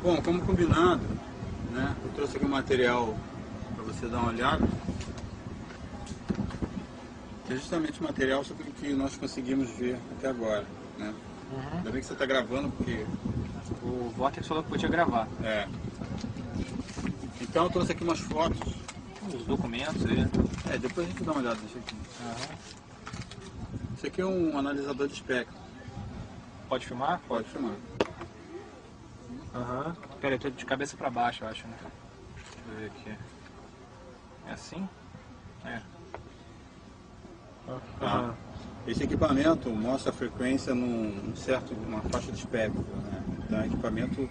Bom, como combinado, né? Eu trouxe aqui um material para você dar uma olhada. Que é justamente o material sobre o que nós conseguimos ver até agora, né? Ainda bem que você está gravando, porque O Vortex falou que podia gravar. é. Então eu trouxe aqui umas fotos. Os documentos aí. Depois a gente dá uma olhada nisso aqui. Uhum. Isso aqui é um analisador de espectro. Pode filmar? Pode filmar. Aham. Pera aí, eu tô de cabeça pra baixo, eu acho, né? Deixa eu ver aqui. É assim? É. Tá? Esse equipamento mostra a frequência numa faixa de espectro, né? Então é um equipamento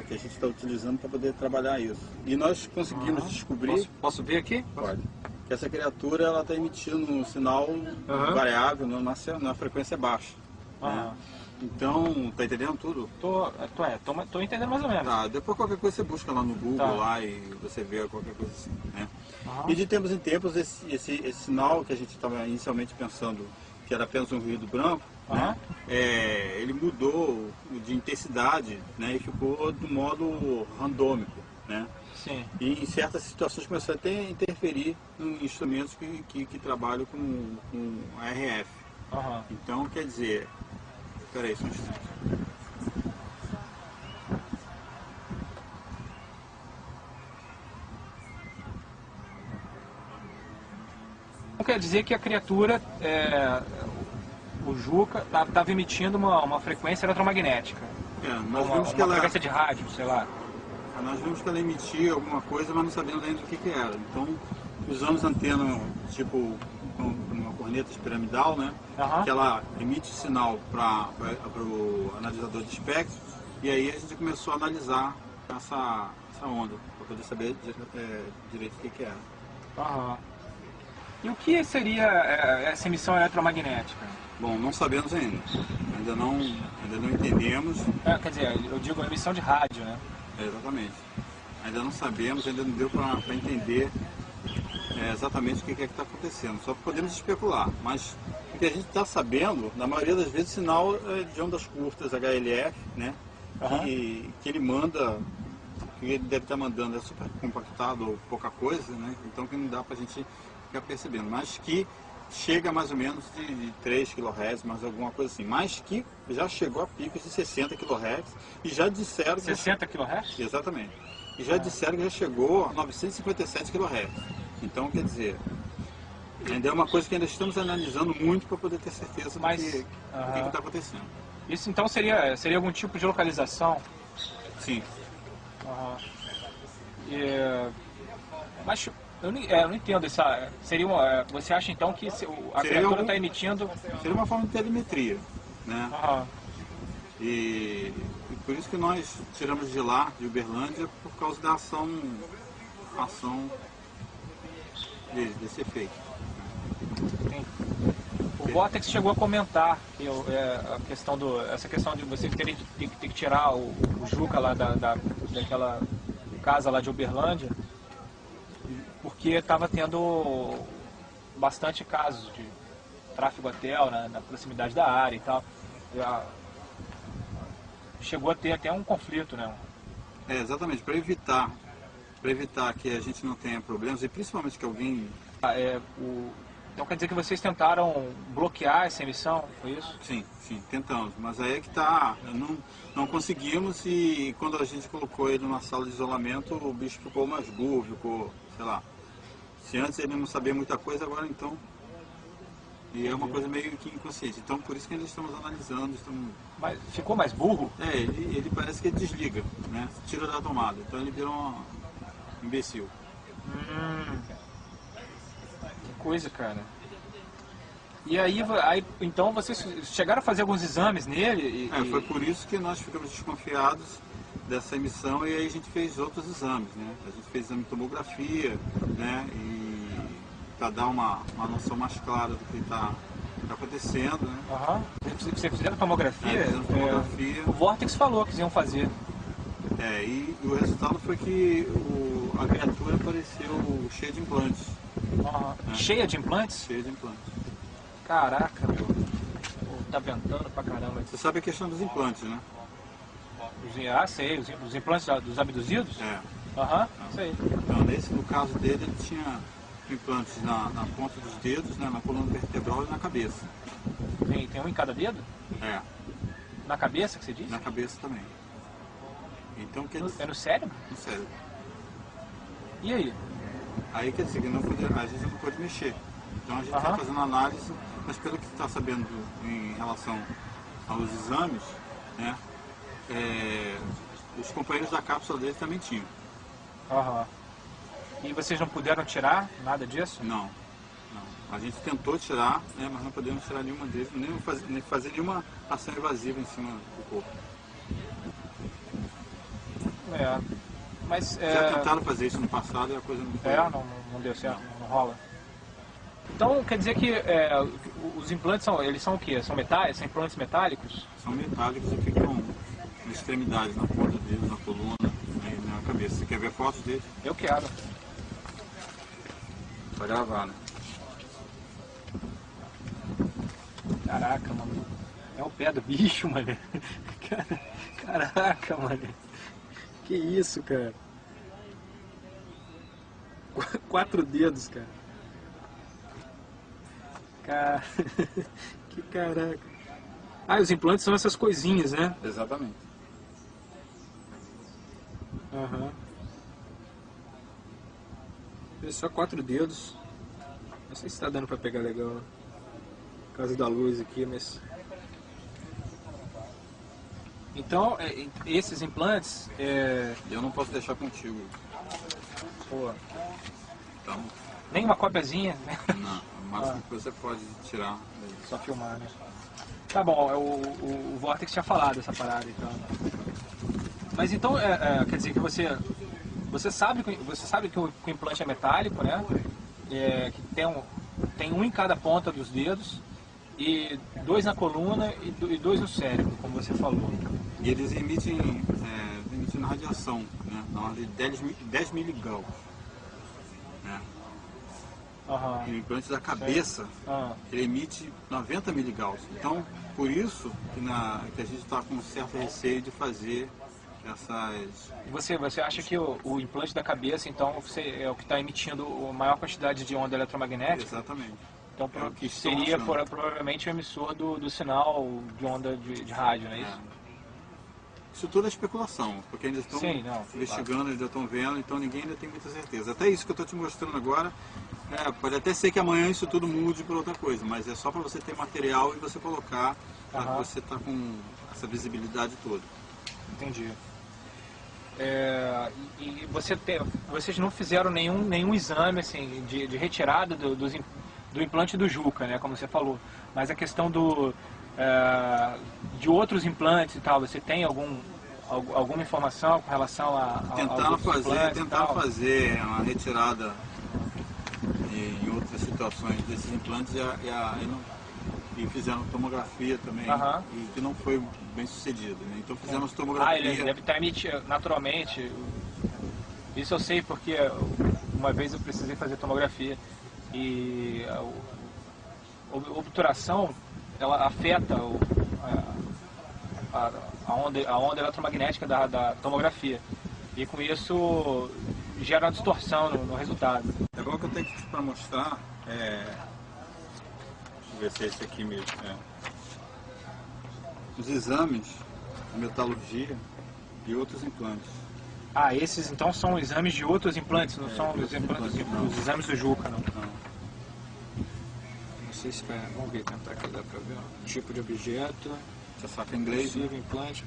que a gente está utilizando para poder trabalhar isso. E nós conseguimos descobrir... Posso ver aqui? Pode. Que essa criatura ela está emitindo um sinal variável na frequência baixa. Né? Então, tá entendendo tudo? Tô entendendo mais ou menos. Tá, depois qualquer coisa você busca lá no Google lá e você vê qualquer coisa assim, né? E de tempos em tempos esse sinal que a gente estava inicialmente pensando que era apenas um ruído branco, né? Ele mudou de intensidade, né? E ficou do modo randômico, né? Sim. E em certas situações começou até a interferir em instrumentos que trabalham com RF. Então, quer dizer... Espera aí, só um instante. Não quer dizer que a criatura, o Juca, estava emitindo uma frequência eletromagnética. Nós vimos que uma frequência de rádio, sei lá. Nós vimos que ela emitia alguma coisa, mas não sabíamos ainda o que era. Então, usamos antena tipo uma corneta piramidal, né? Que ela emite sinal para o analisador de espectro, e aí a gente começou a analisar essa onda, para poder saber direito o que era. E o que seria essa emissão eletromagnética? Bom, não sabemos ainda. Ainda não entendemos. Quer dizer, eu digo emissão de rádio, né? Exatamente. Ainda não sabemos, ainda não deu para entender exatamente o que está acontecendo. Só podemos especular. Mas o que a gente está sabendo, na maioria das vezes, sinal de ondas curtas, HLF, né? Que ele manda, que ele deve estar mandando é super compactado ou pouca coisa, né? Então que não dá para a gente ficar percebendo. Mas que chega mais ou menos de 3 kHz, mais alguma coisa assim. Mas que já chegou a picos de 60 kHz e já disseram... 60 kHz? Exatamente. E já disseram que já chegou a 957 kHz. Então, quer dizer, ainda é uma coisa que ainda estamos analisando muito para poder ter certeza do que está acontecendo. Isso então seria algum tipo de localização? Sim. Mas eu não entendo essa. Você acha então que a criatura está emitindo? Seria uma forma de telemetria, né? E por isso que nós tiramos de lá, de Uberlândia, por causa da ação desse efeito. O Vortex chegou a comentar que essa questão de você ter que tirar o Juca lá daquela casa lá de Uberlândia, porque estava tendo bastante casos de tráfego hotel na proximidade da área e tal. Chegou a ter até um conflito, né? Exatamente, para evitar que a gente não tenha problemas, e principalmente que alguém... Então quer dizer que vocês tentaram bloquear essa emissão, foi isso? Sim, tentamos, mas aí é que está, não conseguimos, e quando a gente colocou ele numa sala de isolamento, o bicho ficou mais burro, ficou, sei lá, se antes ele não sabia muita coisa, agora então... E é uma coisa meio que inconsciente, então por isso que ainda estamos analisando. Mas ficou mais burro? Ele parece que ele desliga, né? Tira da tomada, então ele virou um imbecil. Que coisa, cara. E aí então vocês chegaram a fazer alguns exames nele? Foi por isso que nós ficamos desconfiados dessa emissão, e aí a gente fez outros exames, né? A gente fez exame de tomografia, né? E para dar uma noção mais clara do que está acontecendo, né? Vocês fizeram tomografia? Fizemos tomografia. O Vortex falou que iam fazer. E o resultado foi que a criatura apareceu cheia de implantes. Cheia de implantes? Cheia de implantes. Caraca, meu. Tá ventando pra caramba. Você sabe a questão dos implantes, né? Sei, os implantes dos abduzidos? É. Aham, sei. Então, no caso dele, ele tinha implantes na ponta dos dedos, né, na coluna vertebral e na cabeça. Tem um em cada dedo? É, Na cabeça que você disse? na cabeça também. Então, quer dizer, É no cérebro? no cérebro. E aí? Aí quer dizer que a gente não pode mexer. Então a gente está fazendo análise, mas pelo que está sabendo em relação aos exames, né, os companheiros da cápsula dele também tinham. Aham. E vocês não puderam tirar nada disso? Não. A gente tentou tirar, né, mas não podemos tirar nenhuma deles, nem fazer nenhuma ação evasiva em cima do corpo. Mas Já tentaram fazer isso no passado e a coisa não foi. não deu certo, não rola. Então quer dizer que os implantes são o quê? São metais? São implantes metálicos? São metálicos e ficam nas extremidades, na ponta deles, na coluna e na cabeça. Você quer ver fotos deles? Eu quero. Pra gravar, né? Caraca, mano. É o pé do bicho, mano. Caraca, mano. Que isso, cara. 4 dedos, cara. Que caraca. Ah, os implantes são essas coisinhas, né? Exatamente. Aham. É só 4 dedos. Não sei se tá dando pra pegar legal. Por causa da luz aqui, mas... Então, esses implantes... Eu não posso deixar contigo. Pô, Então, nem uma cópiazinha, né? não. O máximo que você pode tirar. Só filmar, né? Tá bom, o Vortex tinha falado essa parada, então. Mas então, quer dizer que você sabe que o implante é metálico, né? Que tem um em cada ponta dos dedos, e 2 na coluna e 2 no cérebro, como você falou. E eles emitem radiação, né? Na ordem de 10 miligraus. Né? Aham. E o implante da cabeça, ele emite 90 miligraus. Então, por isso que a gente está com certo receio de fazer essas... Você acha que o implante da cabeça, então, é o que está emitindo a maior quantidade de onda eletromagnética? Exatamente. Então, É o que estão seria achando. provavelmente o emissor do sinal de onda de rádio, não é isso? Isso tudo é especulação, porque ainda estão investigando, ainda estão vendo, então ninguém ainda tem muita certeza. Até isso que eu estou te mostrando agora, pode até ser que amanhã isso tudo mude para outra coisa, mas é só para você ter material e você colocar, para que você está com essa visibilidade toda. Entendi. E vocês não fizeram nenhum exame assim, de retirada do implante do Juca, né, como você falou, mas a questão de outros implantes e tal, você tem alguma informação com relação a Tentaram fazer uma retirada em outras situações desses implantes e fizeram tomografia também, e que não foi bem sucedido, né? Então fizemos tomografia. Ele deve estar emitindo naturalmente. Isso eu sei porque uma vez eu precisei fazer tomografia e a obturação ela afeta a onda eletromagnética da tomografia e com isso gera uma distorção no resultado. Agora que eu tenho aqui para mostrar, deixa eu ver se é esse aqui mesmo. Os exames de metalurgia e outros implantes. Ah, esses então são exames de outros implantes, não são os exames do Juca, não? Não sei se vai. Vamos ver, tentar aqui, dá pra ver. Tipo de objeto. Você saca em inglês? Possível implante.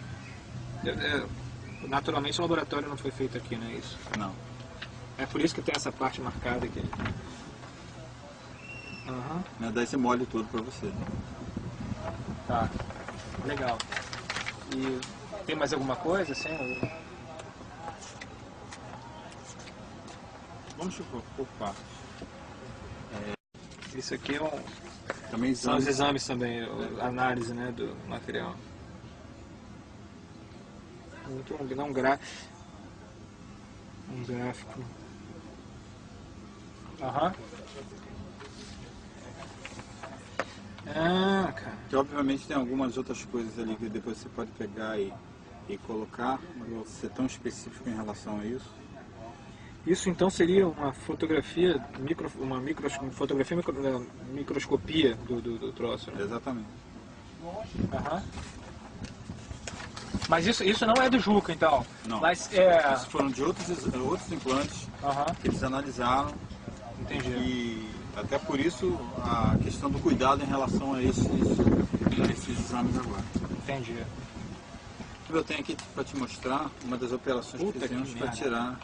Naturalmente o laboratório não foi feito aqui, não é isso? Não. É por isso que tem essa parte marcada aqui. Daí você molha tudo pra você. Tá. Legal. E tem mais alguma coisa assim? Vamos por partes. Isso aqui também são os exames também, a análise, né, do material. Muito dar um gráfico. Cara. Que obviamente tem algumas outras coisas ali que depois você pode pegar e e colocar, não vou ser tão específico em relação a isso. Isso então seria uma fotografia, microscopia do troço, né? Exatamente. Aham. Mas isso não é do Juca, então? Não. Mas Esses foram de outros implantes Aham, que eles analisaram. entendi. E até por isso a questão do cuidado em relação a esses exames agora. Entendi. Eu tenho aqui para te mostrar uma das operações Puta que fizemos que para merda. tirar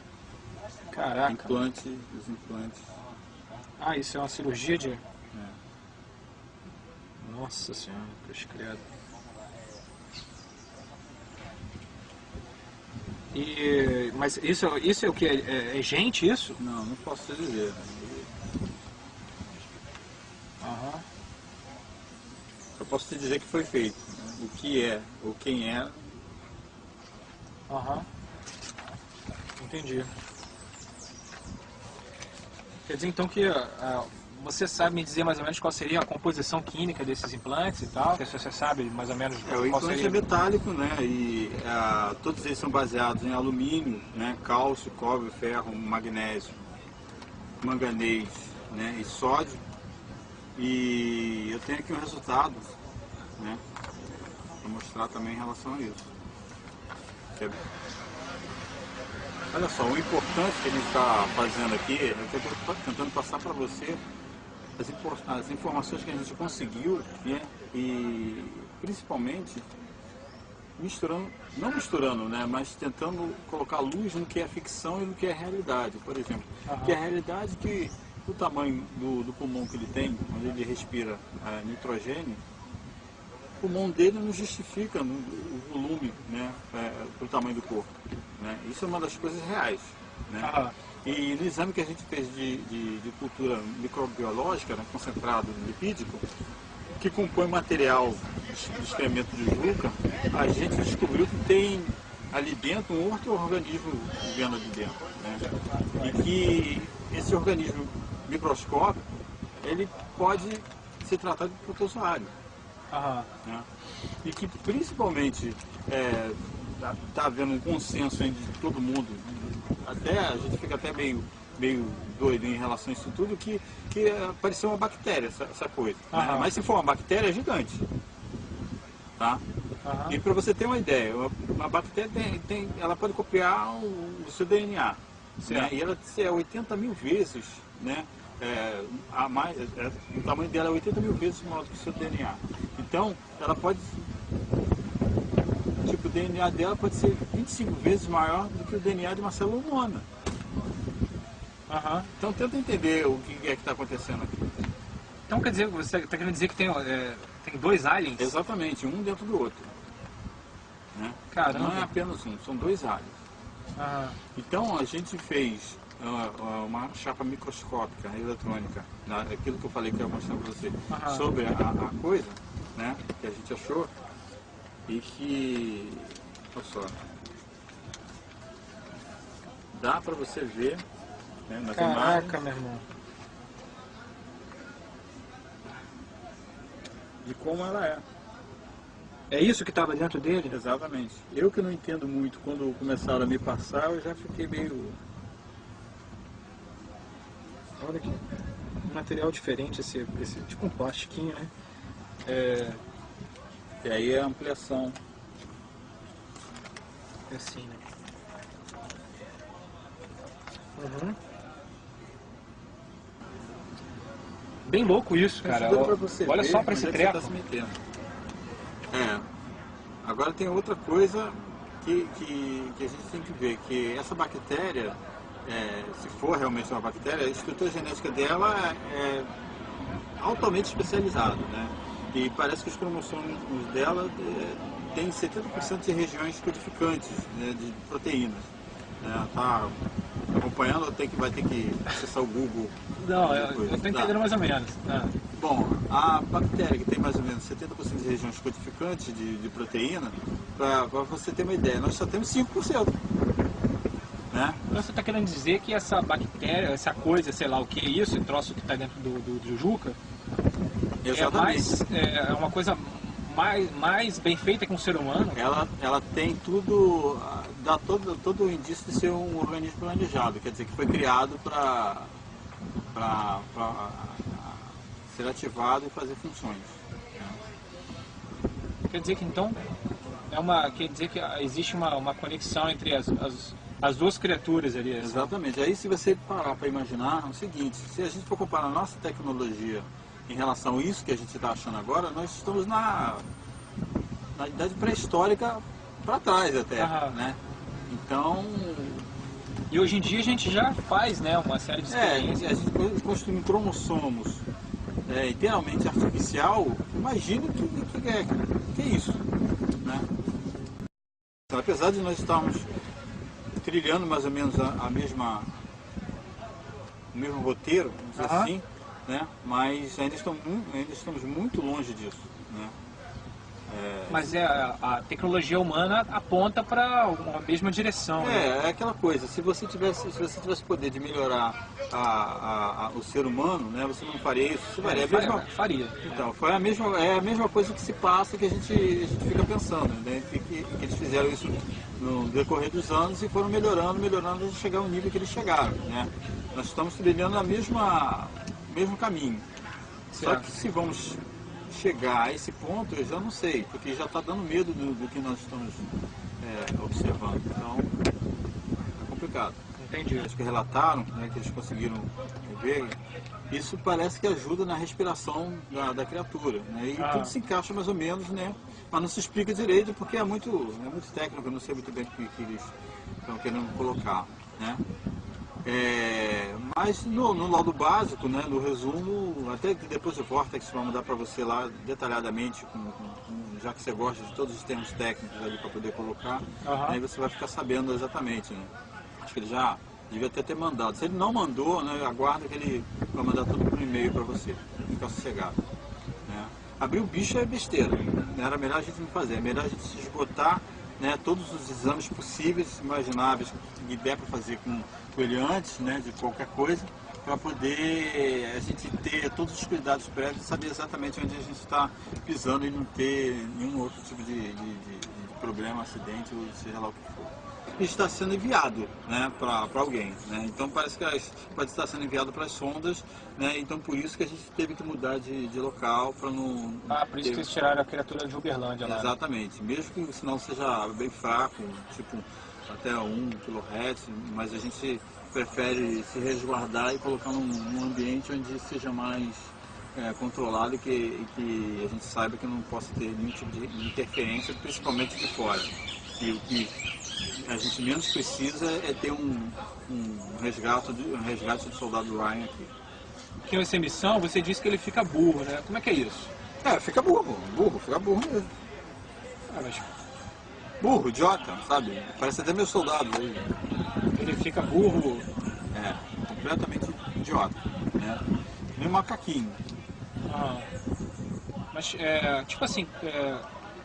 Caraca. os implantes. Ah, isso é uma cirurgia de... É. Nossa senhora, cruz credo. Mas isso é o que? É gente isso? Não, não posso te dizer. Aham. Só posso te dizer que foi feito. Né? O que é, ou quem é. Aham. Entendi. Quer dizer então que você sabe me dizer mais ou menos qual seria a composição química desses implantes e tal? Se você sabe mais ou menos O qual implante seria? é metálico, né? E todos eles são baseados em alumínio, né? Cálcio, cobre, ferro, magnésio, manganês, né? E sódio. E eu tenho aqui um resultado, né? Para mostrar também em relação a isso. Olha só, o importante que a gente está fazendo aqui é que eu estou tentando passar para você as informações que a gente conseguiu, né? E principalmente não misturando, né? Mas tentando colocar luz no que é ficção e no que é realidade. Por exemplo, que é a realidade que o tamanho do pulmão que ele tem, onde ele respira nitrogênio, o pulmão dele não justifica o volume, né, para o tamanho do corpo. Né? Isso é uma das coisas reais. Né? E no exame que a gente fez de cultura microbiológica, né, concentrado lipídico, que compõe material do excremento de Juca, a gente descobriu que tem ali dentro um outro organismo vivendo ali dentro. Né? E que esse organismo microscópico, ele pode ser tratado de protozoário. Né? E que principalmente está havendo um consenso entre todo mundo, até a gente fica até meio doido em relação a isso tudo, que pareceu uma bactéria essa coisa. Né? Mas se for uma bactéria é gigante. Tá? E para você ter uma ideia, uma bactéria ela pode copiar o seu DNA. Né? E ela é 80 mil vezes, né? O tamanho dela é 80 mil vezes maior do que o seu DNA. Então, ela pode. Tipo, o DNA dela pode ser 25 vezes maior do que o DNA de uma célula humana. Então, tenta entender o que é que está acontecendo aqui. Então, quer dizer, você está querendo dizer que tem dois aliens? Exatamente, um dentro do outro. Né? Caramba. Não é apenas um, são dois aliens. Então, a gente fez uma chapa microscópica eletrônica, aquilo que eu falei que eu ia mostrar para você, sobre a coisa, né, que a gente achou, e que, olha só, dá para você ver, né, nas imagens, meu irmão. de como ela é. É isso que estava dentro dele? Exatamente. Eu que não entendo muito, quando começaram a me passar, eu já fiquei meio... Olha que material diferente, esse tipo um plastiquinho, né? E aí é a ampliação. É assim, né? Bem louco isso, cara. Pra você Olha ver só para esse onde é que treco. você tá se metendo. Agora tem outra coisa que a gente tem que ver, que essa bactéria, se for realmente uma bactéria, a estrutura genética dela é altamente especializada, né? E parece que os cromossomos dela têm 70% de regiões codificantes, né, de proteínas. Tá acompanhando, vai ter que acessar o Google. Não, eu estou entendendo mais ou menos. Bom, a bactéria que tem mais ou menos 70% de regiões codificantes de proteína, para você ter uma ideia, nós só temos 5%. Né? Então você está querendo dizer que essa bactéria, essa coisa, sei lá o que é isso, esse troço que está dentro do Juca, Exatamente. é uma coisa mais bem feita que um ser humano? Ela tem tudo, dá todo o indício de ser um organismo planejado, quer dizer, que foi criado para ser ativado e fazer funções. Quer dizer que então quer dizer que existe uma conexão entre as duas criaturas ali. Exatamente. Aí se você parar para imaginar, é o seguinte, se a gente for comparar a nossa tecnologia em relação a isso que a gente está achando agora, nós estamos na idade pré-histórica para trás até, né? Então... E hoje em dia a gente já faz, né, uma série de experiências. A gente construiu um cromossomos inteiramente artificial, imagina o que é isso, né? Então, apesar de nós estarmos trilhando mais ou menos o mesmo roteiro, vamos dizer assim, né? Mas ainda estamos muito longe disso, né? Mas a tecnologia humana aponta para uma mesma direção. Né? É aquela coisa, se você tivesse poder de melhorar o ser humano, né, você não faria isso? Você faria. Então, é a mesma coisa que se passa, que a gente fica pensando, né, que eles fizeram isso no decorrer dos anos e foram melhorando até chegar ao nível que eles chegaram, né? Nós estamos trilhando o mesmo caminho. Certo. Só que se vamos chegar a esse ponto, eu já não sei, porque já está dando medo do que nós estamos observando. Então, é complicado. Entendi. Acho que relataram, né, que eles conseguiram ver. Isso parece que ajuda na respiração da criatura, né? E tudo se encaixa mais ou menos, né? Mas não se explica direito porque é muito técnico, eu não sei muito bem o que eles estão querendo colocar, né? Mas no laudo básico, né, no resumo, até que depois o Vortex vai mandar para você lá detalhadamente, já que você gosta de todos os termos técnicos ali para poder colocar, aí você vai ficar sabendo exatamente, né? Acho que ele já devia ter mandado. Se ele não mandou, né, aguarda que ele vai mandar tudo por e-mail para você, ficar sossegado. Né? Abrir o bicho é besteira, né? Era melhor a gente não fazer, é melhor a gente se esgotar, né, todos os exames possíveis, imagináveis, que der para fazer com ele antes, né, de qualquer coisa, para poder a gente ter todos os cuidados prévios e saber exatamente onde a gente está pisando e não ter nenhum outro tipo de problema, acidente, ou seja lá o que for. E está sendo enviado, né, para alguém, né? Então parece que pode estar sendo enviado para as sondas, né? Então por isso que a gente teve que mudar de local para não... por isso que eles tiraram a criatura de Uberlândia lá. Exatamente, mesmo que o sinal seja bem fraco, tipo até 1 kHz, mas a gente prefere se resguardar e colocar num ambiente onde seja mais controlado e que a gente saiba que não possa ter nenhum tipo de interferência, principalmente de fora. E o que a gente menos precisa é ter um resgate do soldado Ryan aqui. Porque essa emissão, você disse que ele fica burro, né? Como é que é isso? Fica fica burro mesmo. Mas... burro, idiota, sabe? Parece até meus soldados aí. Ele fica burro? Completamente idiota, né? Nem um macaquinho. Mas, tipo assim,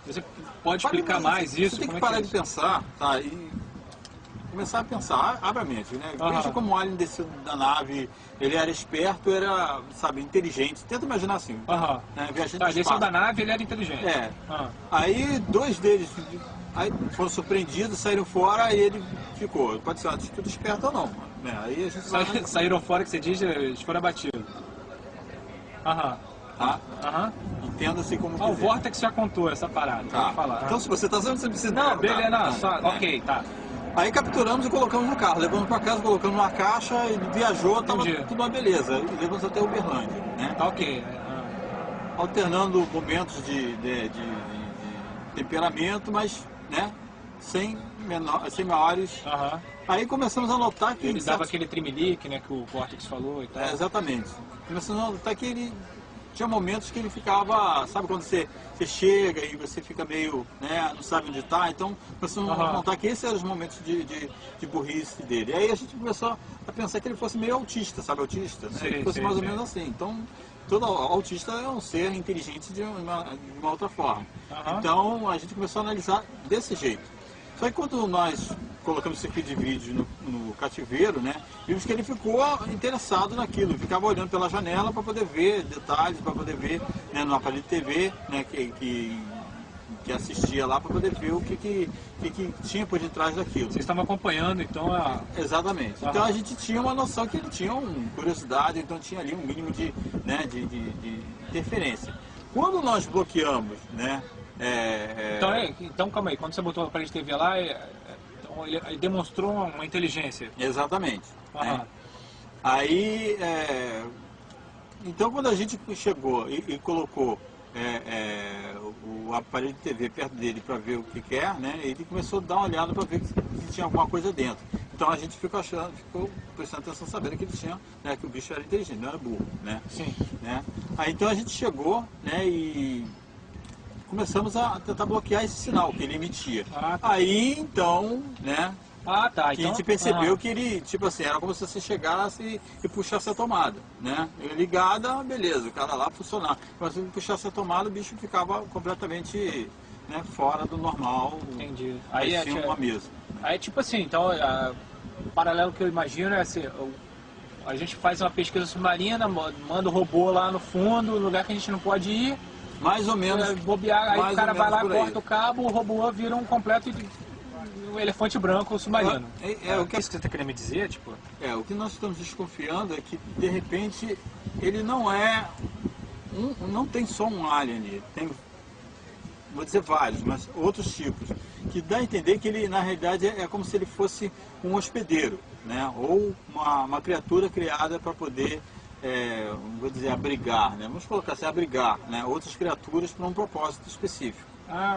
você pode explicar mais isso? Você tem que parar de pensar, tá? E começar a pensar, abre a mente, né? Veja como o alien desceu da nave, ele era esperto, era, sabe, inteligente. Tenta imaginar assim. Né? Ele desceu da nave, ele era inteligente. Aí 2 deles foram surpreendidos, saíram fora e ele ficou. Pode ser uma atitude esperta ou não. Né? Aí a gente saíram fora, que você diz, eles foram abatidos. Entenda-se como quiser. O Vortex já contou essa parada, pode falar. Então se você está sabendo, você precisa... Não, beleza, ok, tá. Aí capturamos e colocamos no carro, levamos para casa, colocamos numa caixa, ele viajou, estava tudo uma beleza. E levamos até Uberlândia, né? Ok. Alternando momentos de temperamento, mas, né, sem maiores. Aí começamos a notar que... ele dava aquele trimelique, né, que o Vortex falou e tal. Exatamente. Começamos a notar que ele... tinha momentos que ele ficava, sabe quando você chega e você fica meio, né, não sabe onde está, então começamos a notar que esses eram os momentos de burrice dele. E aí a gente começou a pensar que ele fosse meio autista, sabe, autista, né? Que fosse mais ou menos assim. Então, todo autista é um ser inteligente de uma outra forma. Então a gente começou a analisar desse jeito. Só que quando nós colocamos esse feed de vídeo no cativeiro, né, vimos que ele ficou interessado naquilo, ficava olhando pela janela para poder ver detalhes, para poder ver, né, no aparelho de TV, né, que que assistia lá para poder ver o que tinha por detrás daquilo. Vocês estavam acompanhando, então, Exatamente. Aham. Então a gente tinha uma noção que ele tinha uma curiosidade, então tinha ali um mínimo de interferência. Quando nós bloqueamos, né? Então, calma aí, quando você botou a parede de TV lá, então ele demonstrou uma inteligência. Exatamente. Aham. Né? Aí, então quando a gente chegou e colocou o aparelho de TV perto dele para ver o que é, né? Ele começou a dar uma olhada para ver se tinha alguma coisa dentro. Então a gente ficou prestando atenção, sabendo que ele tinha, né, que o bicho era inteligente, não era burro, né? Sim. Né? Aí então a gente chegou, né, e começamos a tentar bloquear esse sinal que ele emitia. Ah, tá. Aí então, né, Tá. que a gente percebeu que ele, tipo assim, era como se você chegasse e puxasse a tomada, né? Ele ligada, beleza, o cara lá funcionava. Mas se puxasse a tomada, o bicho ficava completamente, né, fora do normal. Entendi. Aí tinha uma mesa. Aí, tipo assim, então, o paralelo que eu imagino é assim, a gente faz uma pesquisa submarina, manda o robô lá no fundo, no lugar que a gente não pode ir, Mais ou menos. bobear, aí mais o cara ou vai lá, menos por aí. corta o cabo, o robô vira um completo um elefante branco submarino. O que Isso que você está querendo me dizer, tipo? o que nós estamos desconfiando é que, de repente, ele não é. Não tem só um alien ali, tem, vou dizer vários, mas outros tipos. Que dá a entender que ele, na realidade, é como se ele fosse um hospedeiro, né? Ou uma criatura criada para poder, vou dizer, abrigar, né? Vamos colocar assim, abrigar, né? Outras criaturas para um propósito específico.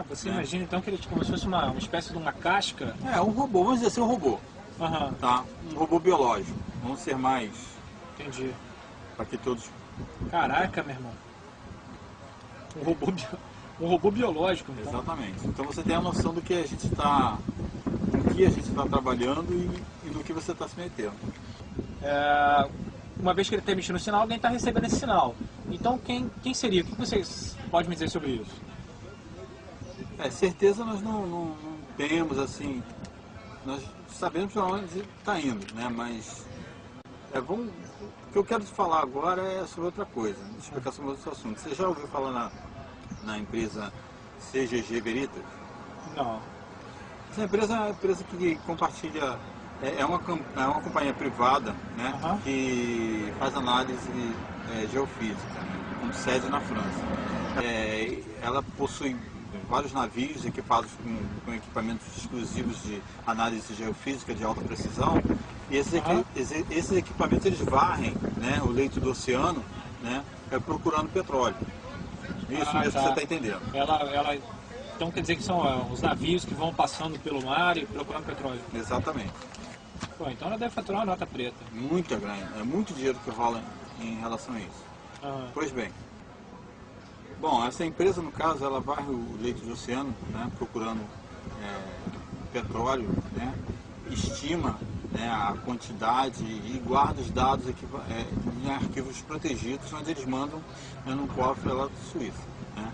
Você imagina então que ele como se fosse uma espécie de uma casca? Um robô, vamos dizer assim, um robô. Aham, Tá? Um robô biológico. Vamos ser mais, entendi. para que todos... Caraca, meu irmão. Um robô biológico, então. Exatamente. Então você tem a noção do que a gente está trabalhando e do que você está se metendo. Uma vez que ele está emitindo o sinal, alguém está recebendo esse sinal. Então quem seria? O que vocês podem me dizer sobre isso? Certeza nós não temos, assim, nós sabemos para onde está indo, né? Mas o que eu quero te falar agora é sobre outra coisa, explicar sobre outro assunto. Você já ouviu falar na empresa CGG Veritas? Não. Essa empresa é uma empresa que compartilha, é uma companhia privada, né? Aham. Que faz análise geofísica, né? Com sede na França. Ela possui vários navios equipados com equipamentos exclusivos de análise geofísica de alta precisão, e esses equipamentos eles varrem, né, o leito do oceano, né, procurando petróleo. Isso mesmo que você está entendendo. Então quer dizer que são os navios que vão passando pelo mar e procurando petróleo. Exatamente. Pô, então ela deve faturar uma nota preta. Muita grana, é muito dinheiro que rola em relação a isso. Pois bem. Bom, essa empresa, no caso, ela varre o leito do oceano, né, procurando petróleo, né, estima, né, a quantidade e guarda os dados em arquivos protegidos, onde eles mandam, né, num cofre lá da Suíça. Né.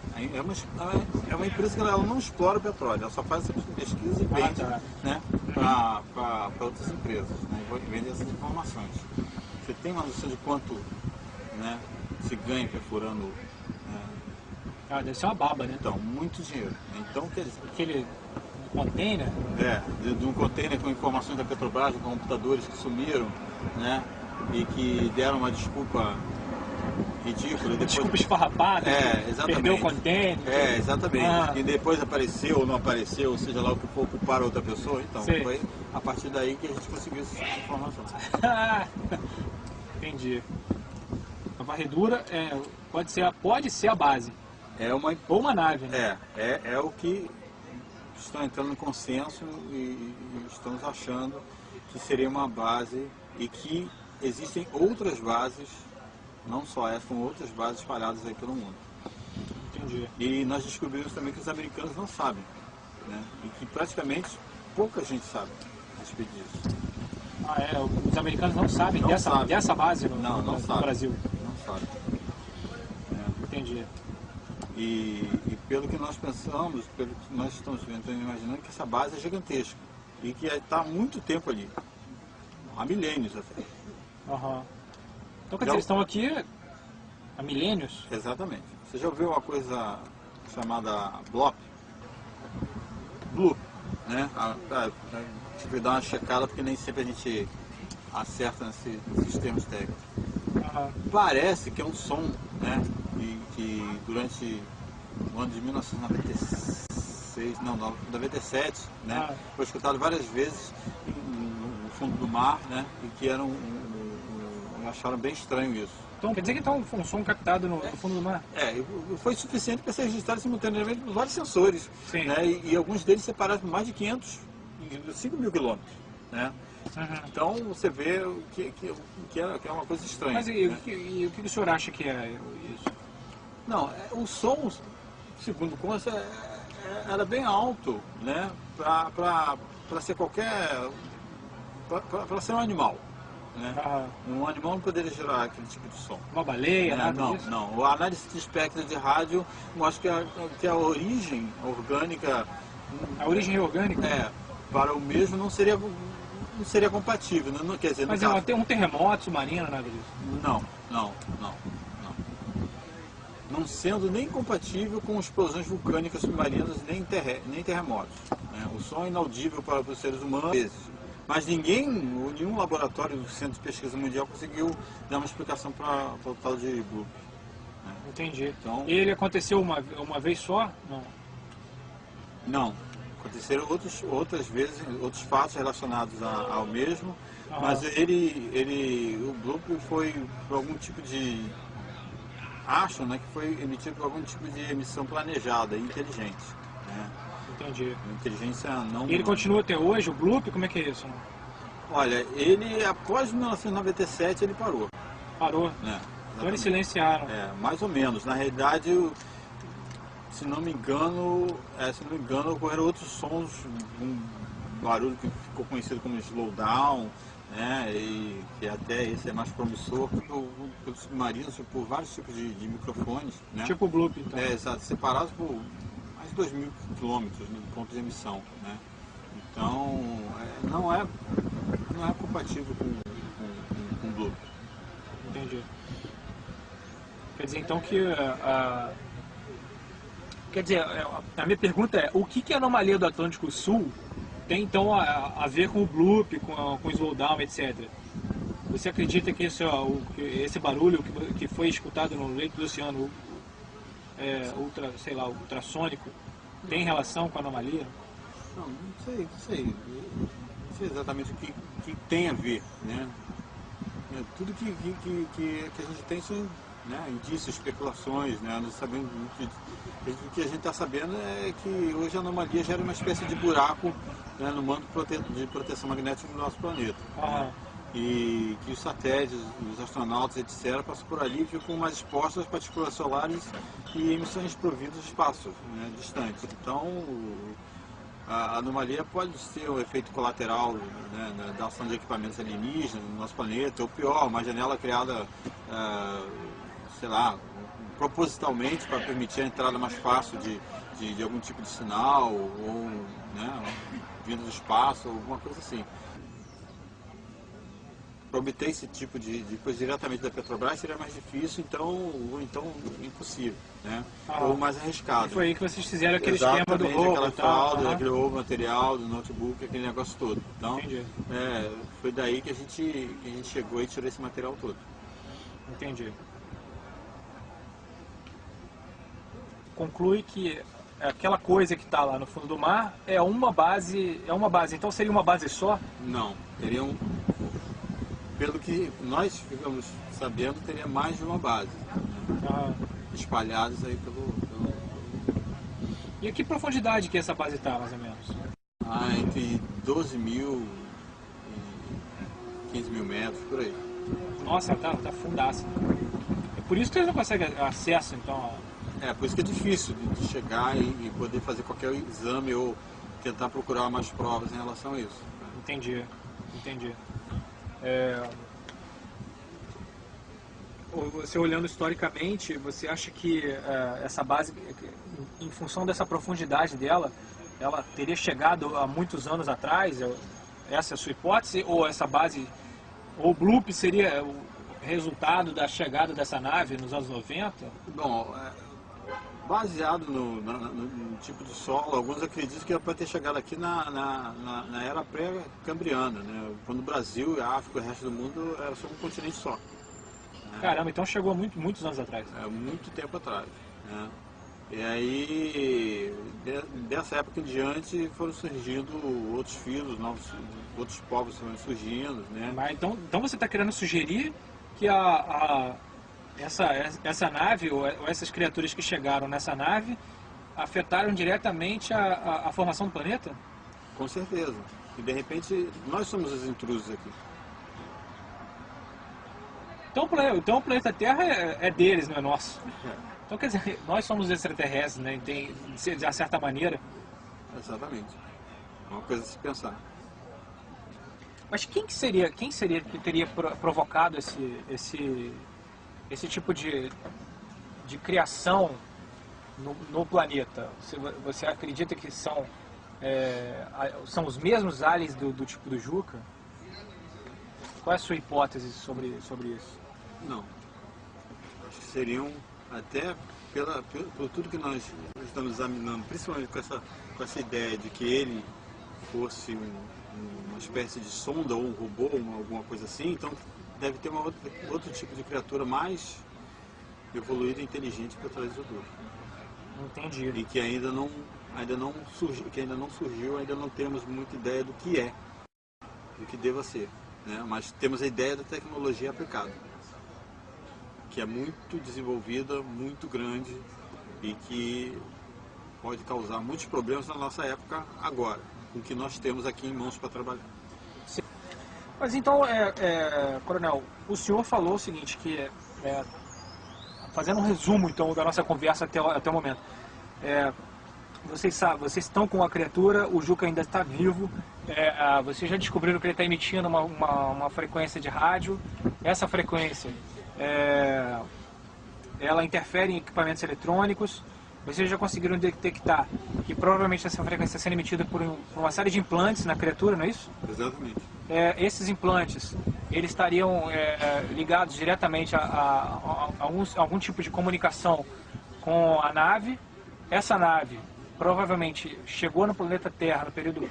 É uma empresa que ela não explora o petróleo, ela só faz essa pesquisa e vende, né, para outras empresas, né, e vende essas informações. Você tem uma noção de quanto, né, se ganha perfurando? Deve ser uma baba, né? Então, muito dinheiro. Então, quer dizer... Aquele container? De um container com informações da Petrobras, de computadores que sumiram, né? E que deram uma desculpa ridícula. Depois... Desculpa esfarrapada. Exatamente. Perdeu o container. Exatamente. E depois apareceu ou não apareceu, ou seja lá o que for, ocupar outra pessoa. Então, foi a partir daí que a gente conseguiu essa informação. Entendi. A varredura pode ser a base. Ou uma nave, né? É o que estão entrando em consenso e estamos achando que seria uma base e que existem outras bases, não só essa, como outras bases espalhadas aí pelo mundo. Entendi. E nós descobrimos também que os americanos não sabem, né? E que praticamente pouca gente sabe a respeito disso. Os americanos não sabem dessa base no Brasil? Não sabem. Entendi. E pelo que nós pensamos, pelo que nós estamos imaginando, que essa base é gigantesca e que está há muito tempo ali, há milênios até. Então quer dizer, eles estão aqui há milênios? Exatamente. Você já ouviu uma coisa chamada BLOP? Blue, né? Tive que dar uma checada porque nem sempre a gente acerta nesses termos técnicos. Parece que é um som, né? Que durante o ano de 1996, não, 97, né? Foi escutado várias vezes no fundo do mar, né? E que era acharam bem estranho isso. Então quer dizer que então foi um som captado no fundo do mar? Foi suficiente para ser registrado simultaneamente por vários sensores, né? E alguns deles separados por mais de 5 mil quilômetros, né? Então você vê que é uma coisa estranha. Mas né? o que o senhor acha que é isso? Não, o som, segundo consta, era bem alto, né? Para ser qualquer... para ser um animal. Né? Um animal não poderia gerar aquele tipo de som. Uma baleia, nada disso? Não. A análise de espectro de rádio mostra que a origem orgânica... A origem orgânica? Para o mesmo não seria compatível. Não, quer dizer, mas tem um terremoto submarino, nada disso? Não. Não sendo nem compatível com explosões vulcânicas submarinas, nem terremotos. Né? O som é inaudível para os seres humanos. Mas nenhum laboratório do Centro de Pesquisa Mundial conseguiu dar uma explicação para o tal de Blue. Né? Entendi. Então, e ele aconteceu uma vez só? Não. Aconteceram outras vezes, outros fatos relacionados ao mesmo, mas o Blue foi por algum tipo de... Acham, né, que foi emitido por algum tipo de emissão planejada e inteligente. Né? Entendi. Inteligência não... E ele continua até hoje, o Bloop? Como é que é isso? Olha, ele após 1997 ele parou. Parou? Né? Então eles silenciaram. Mais ou menos. Na realidade, se não me engano, ocorreram outros sons, um barulho que ficou conhecido como slowdown, né? E que até esse é mais promissor pelos submarinos, por vários tipos de microfones. Né? Tipo o Bloop, então. Exato, separados por mais de 2.000 quilômetros no ponto de emissão. Né? Então, não é compatível com o Bloop. Entendi. Quer dizer, então, que quer dizer, a minha pergunta é, o que a anomalia do Atlântico Sul tem, então, a ver com o Bloop, com o slowdown, etc.? Você acredita que esse barulho que foi escutado no leito do oceano, ultrassônico, tem relação com a anomalia? Não sei. Não sei exatamente o que tem a ver, né? Tudo que a gente tem são, né, indícios, especulações, né? Nós sabemos o que a gente está sabendo é que hoje a anomalia gera uma espécie de buraco, né, no manto de proteção magnética do nosso planeta. Né? E que os satélites, os astronautas, etc., passam por ali e ficam mais expostos às partículas solares e emissões provindas do espaço, né, distante. Então, a anomalia pode ser um efeito colateral, né, da ação de equipamentos alienígenas no nosso planeta, ou pior, uma janela criada, sei lá, propositalmente para permitir a entrada mais fácil de algum tipo de sinal, ou, né, vindo do espaço, alguma coisa assim. Para obter esse tipo de coisa diretamente da Petrobras seria mais difícil, ou então impossível, né? Ou mais arriscado. E foi aí que vocês fizeram aquele esquema do roubo, aquela fraude, aquele roubo material do notebook, aquele negócio todo. Então, foi daí que a gente chegou e tirou esse material todo. Entendi. Conclui que aquela coisa que está lá no fundo do mar é uma base, então seria uma base só? Não, teria pelo que nós ficamos sabendo, teria mais de uma base, né? Espalhadas aí pelo... E a que profundidade que essa base está, mais ou menos? Entre 12 mil e 15 mil metros, por aí. Nossa, tá fundaça. É por isso que eles não conseguem acesso, então... Por isso que é difícil de chegar e poder fazer qualquer exame ou tentar procurar mais provas em relação a isso. Entendi. Você olhando historicamente, você acha que essa base, em função dessa profundidade dela, ela teria chegado há muitos anos atrás? Essa é a sua hipótese? Ou essa base, ou o Bloop seria o resultado da chegada dessa nave nos anos 90? Bom, Baseado no tipo de solo, alguns acreditam que ela pode ter chegado aqui na era pré-cambriana, né? Quando o Brasil, a África e o resto do mundo era só um continente só. Caramba, então chegou muitos anos atrás. Muito tempo atrás. Né? E aí, dessa época em diante, foram surgindo outros filhos, outros povos foram surgindo. Né? Mas, então você está querendo sugerir que essa nave, ou essas criaturas que chegaram nessa nave, afetaram diretamente a formação do planeta? Com certeza. E de repente, nós somos os intrusos aqui. Então o planeta Terra é deles, não é nosso. Então quer dizer, nós somos extraterrestres, né? De certa maneira. Exatamente. É uma coisa a se pensar. Mas quem seria que teria provocado esse tipo de criação no planeta? Você acredita que são os mesmos aliens do tipo do Juca? Qual é a sua hipótese sobre isso? Não. Acho que seriam, até por tudo que nós estamos examinando, principalmente com essa ideia de que ele fosse uma espécie de sonda ou um robô, alguma coisa assim, então deve ter outro tipo de criatura mais evoluída e inteligente por trás disso tudo. Entendi. E que ainda não surgiu, ainda não temos muita ideia do que deva ser. Né? Mas temos a ideia da tecnologia aplicada, que é muito desenvolvida, muito grande e que pode causar muitos problemas na nossa época agora, com o que nós temos aqui em mãos para trabalhar. Sim. Mas então, Coronel, o senhor falou o seguinte, que fazendo um resumo então da nossa conversa até o momento, vocês estão com a criatura, o Juca ainda está vivo, vocês já descobriram que ele está emitindo uma frequência de rádio, essa frequência ela interfere em equipamentos eletrônicos, vocês já conseguiram detectar que provavelmente essa frequência está sendo emitida por uma série de implantes na criatura, não é isso? Exatamente. Esses implantes, eles estariam ligados diretamente a algum tipo de comunicação com a nave. Essa nave provavelmente chegou no planeta Terra no período...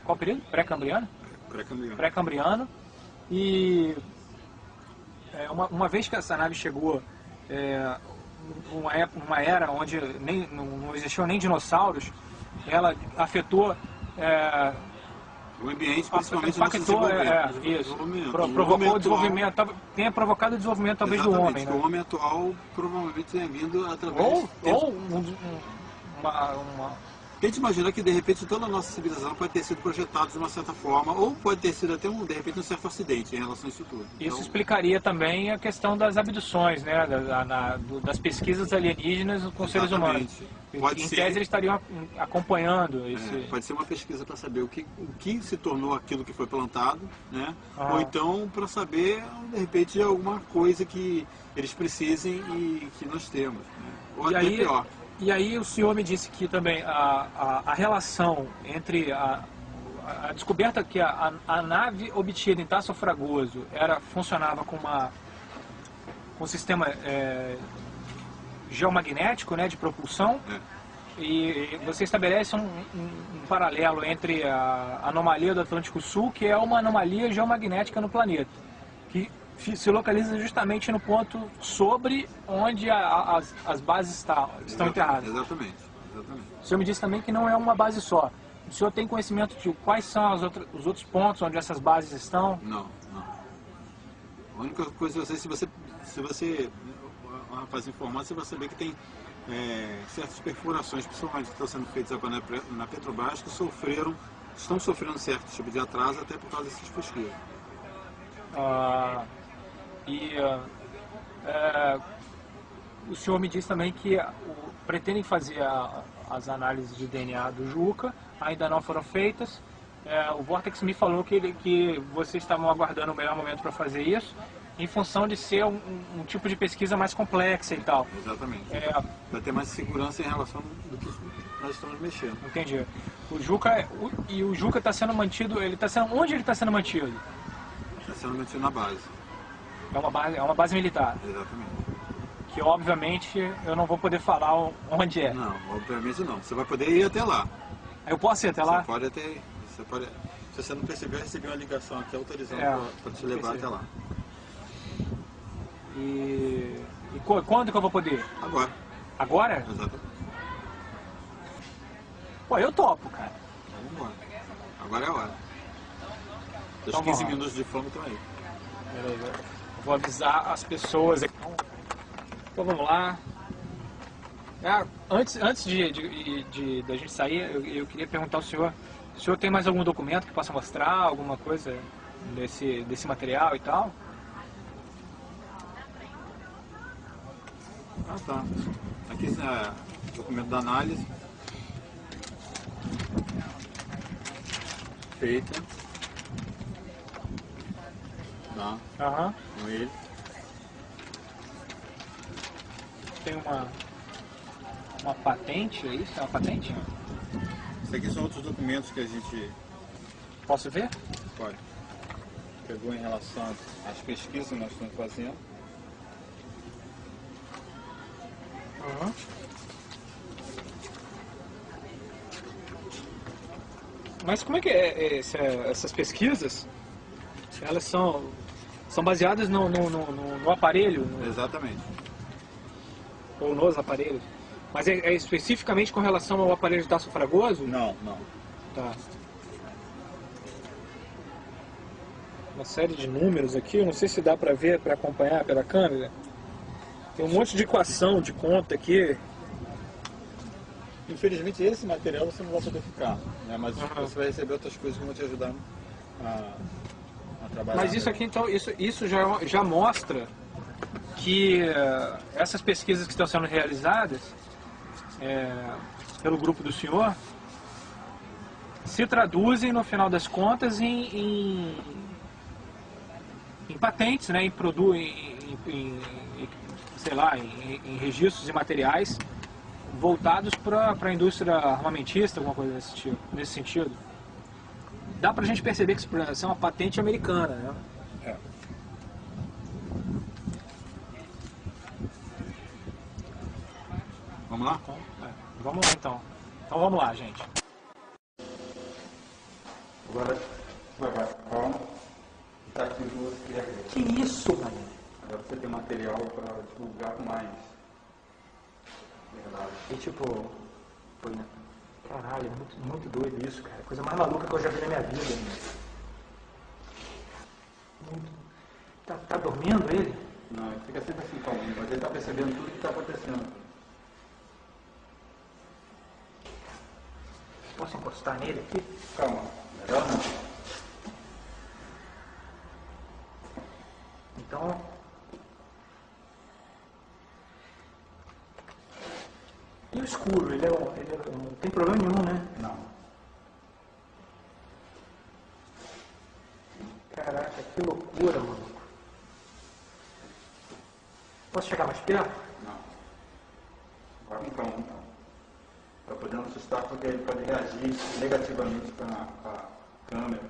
qual período? Pré-cambriano? Pré-cambriano. Pré-cambriano. E uma vez que essa nave chegou numa era onde não existiam nem dinossauros, ela afetou... o ambiente, principalmente provocou o desenvolvimento, tenha provocado o desenvolvimento talvez do homem, né? O homem atual provavelmente tenha vindo através... Tente imaginar que de repente toda a nossa civilização pode ter sido projetada de uma certa forma, ou pode ter sido até de repente um certo acidente em relação a isso tudo. Isso explicaria também a questão das abduções, né? Das pesquisas alienígenas com seres humanos. Em tese eles estariam acompanhando esse... Pode ser uma pesquisa para saber o que se tornou aquilo que foi plantado, né? Ou então para saber, de repente, alguma coisa que eles precisem e que nós temos. Né? Ou até pior. E aí o senhor me disse que também a relação entre a descoberta que a nave obtida em Tasso Fragoso funcionava com um sistema geomagnético, né, de propulsão, e você estabelece um paralelo entre a anomalia do Atlântico Sul, que é uma anomalia geomagnética no planeta, que se localiza justamente no ponto sobre onde as bases estão enterradas. Exatamente. O senhor me disse também que não é uma base só. O senhor tem conhecimento de quais são os outros pontos onde essas bases estão? Não. A única coisa que eu sei, se você um rapaz informado, você vai saber que tem certas perfurações, principalmente que estão sendo feitas agora na Petrobras, que estão sofrendo certo tipo de atraso até por causa dessas pesquisas. O senhor me disse também que pretendem fazer as análises de DNA do Juca, ainda não foram feitas. O Vortex me falou que vocês estavam aguardando o melhor momento para fazer isso, em função de ser um tipo de pesquisa mais complexa e tal. Exatamente. Vai ter mais segurança em relação do que nós estamos mexendo. Entendi. O Juca está sendo mantido, onde ele está sendo mantido? Está sendo mantido na base. É uma base militar. Exatamente. que obviamente eu não vou poder falar onde é. Não, obviamente não. Você vai poder ir até lá. Aí eu posso ir até lá? Você pode até. Você pode, se você não percebeu, eu recebi uma ligação aqui autorizando para te levar até lá. E quando que eu vou poder ir? Agora. Agora? Exatamente. Pô, eu topo, cara. Então vamos embora. Agora é a hora. Os Então 15 vamos lá. minutos de fome estão aí. Peraí, eu vou avisar as pessoas aqui. Então vamos lá. Antes da gente sair, eu queria perguntar ao senhor, o senhor tem mais algum documento que possa mostrar, alguma coisa desse material e tal? Ah, tá. Aqui é o documento da análise. Feita. Tá, Aham. com ele. Tem uma patente, é isso? É uma patente? Isso aqui são outros documentos que a gente Posso ver? pegou em relação às pesquisas que nós estamos fazendo. Aham. Mas como é que essas pesquisas? Elas são baseadas no aparelho? Exatamente. Ou nos aparelhos? Mas é especificamente com relação ao aparelho de Tasso Fragoso? Não. Tá. Uma série de números aqui, eu não sei se dá pra ver, pra acompanhar pela câmera. Tem um monte de equação, de conta aqui. Infelizmente esse material você não vai poder ficar, né? Mas você vai receber outras coisas que vão te ajudar a trabalhar. Mas isso aqui, então, isso já mostra que essas pesquisas que estão sendo realizadas pelo grupo do senhor se traduzem, no final das contas, em patentes, né? Sei lá, em registros e materiais voltados para a indústria armamentista, alguma coisa desse tipo, nesse sentido. Dá pra gente perceber que isso é uma patente americana, né? É. Vamos lá? Então, vamos lá então. Então vamos lá, gente. Agora, calma. Está aqui o que você queria ver. Que isso, mano? Agora você tem material para divulgar com mais. Verdade. E tipo, foi, né? Caralho, é muito doido isso, cara. Coisa mais maluca que eu já vi na minha vida. Tá dormindo ele? Não, ele fica sempre assim calminho, mas ele está percebendo tudo que está acontecendo. Posso encostar nele aqui? Calma, melhor não. Então... E o escuro? Ele não tem problema nenhum, né? Não. Caraca, que loucura, mano. Posso chegar mais perto? Não. Vai com calma, então. Para poder não assustar, porque ele pode reagir negativamente com a câmera.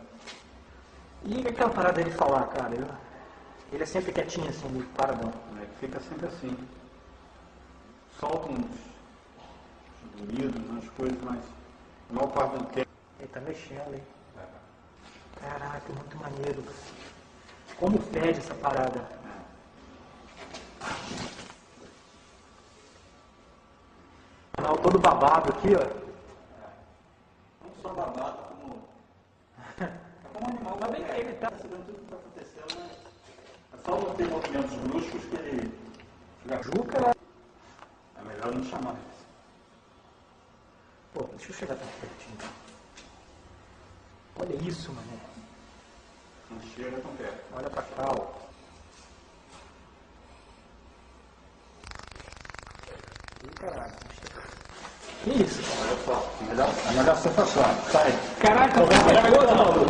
E aquela parada dele falar, cara? Ele é sempre quietinho assim, meio paradão. Ele fica sempre assim. Solta uns ruídos, umas coisas, mas a maior parte do tempo. Ele tá mexendo, hein? Caraca, muito maneiro. Como fede essa parada? Canal todo babado aqui, ó. Não só babado, como. Como animal, mas bem que ele está percebendo tudo que está acontecendo, né? É só não ter movimentos bruscos que ele fica Juca. É melhor não chamar. Pô, deixa eu chegar tão pertinho. Olha isso, mano. Não chega tão perto. Olha pra cá, ó. Ih, caralho. Que isso? Olha só, melhor sensação. Sai. Caraca, é perigoso, mano.